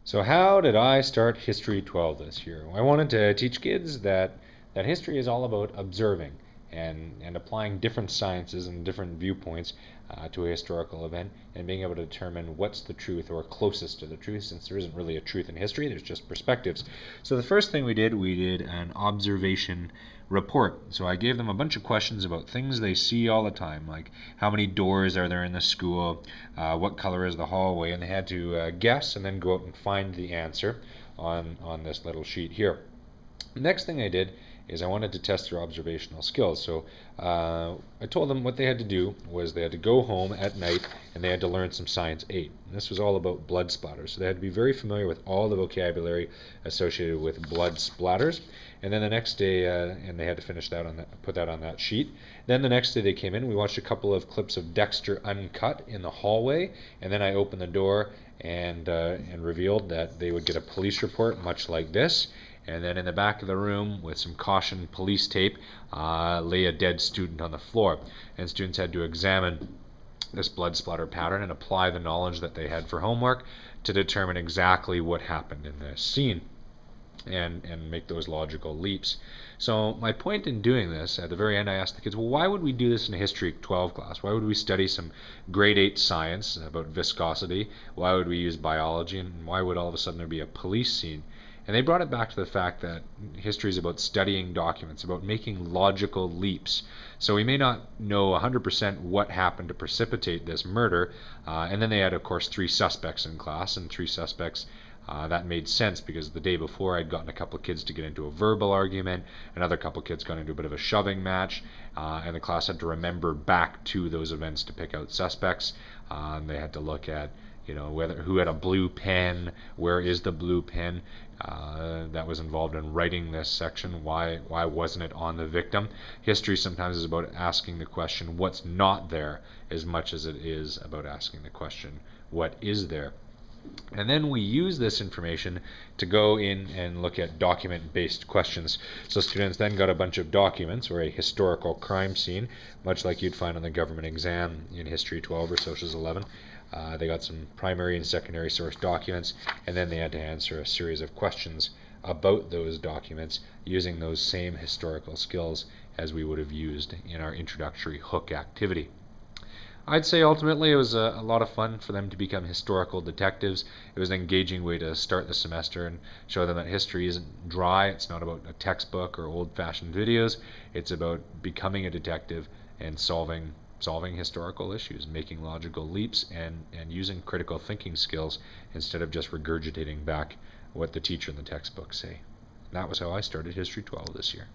So how did I start History 12 this year? I wanted to teach kids that history is all about observing and applying different sciences and different viewpoints to a historical event and being able to determine what's the truth or closest to the truth, since there isn't really a truth in history, there's just perspectives. So the first thing we did an observation report. So I gave them a bunch of questions about things they see all the time, like how many doors are there in the school, what color is the hallway, and they had to guess and then go out and find the answer on this little sheet here. The next thing I did is I wanted to test their observational skills. So I told them what they had to do was they had to go home at night and they had to learn some Science 8. And this was all about blood splatters. So they had to be very familiar with all the vocabulary associated with blood splatters. And then the next day, and they had to finish that put that on that sheet. Then the next day they came in, we watched a couple of clips of Dexter Uncut in the hallway, and then I opened the door and revealed that they would get a police report, much like this. And then in the back of the room, with some caution police tape, lay a dead student on the floor. And students had to examine this blood splatter pattern and apply the knowledge that they had for homework to determine exactly what happened in this scene and make those logical leaps. So my point in doing this, at the very end I asked the kids, well, why would we do this in a History 12 class? Why would we study some grade 8 science about viscosity? Why would we use biology? And why would all of a sudden there be a police scene? And they brought it back to the fact that history is about studying documents, about making logical leaps. So we may not know 100% what happened to precipitate this murder. And then they had, of course, 3 suspects in class, and 3 suspects. That made sense because the day before I'd gotten a couple of kids to get into a verbal argument, another couple of kids got into a bit of a shoving match, and the class had to remember back to those events to pick out suspects. They had to look at who had a blue pen, where is the blue pen. That was involved in writing this section. Why wasn't it on the victim? History sometimes is about asking the question, what's not there, as much as it is about asking the question, what is there? And then we use this information to go in and look at document-based questions. So students then got a bunch of documents, or a historical crime scene, much like you'd find on the government exam in History 12 or Socials 11. They got some primary and secondary source documents, and then they had to answer a series of questions about those documents using those same historical skills as we would have used in our introductory hook activity. I'd say ultimately it was a lot of fun for them to become historical detectives. It was an engaging way to start the semester and show them that history isn't dry. It's not about a textbook or old-fashioned videos. It's about becoming a detective and solving historical issues, making logical leaps, and using critical thinking skills instead of just regurgitating back what the teacher and the textbook say. That was how I started History 12 this year.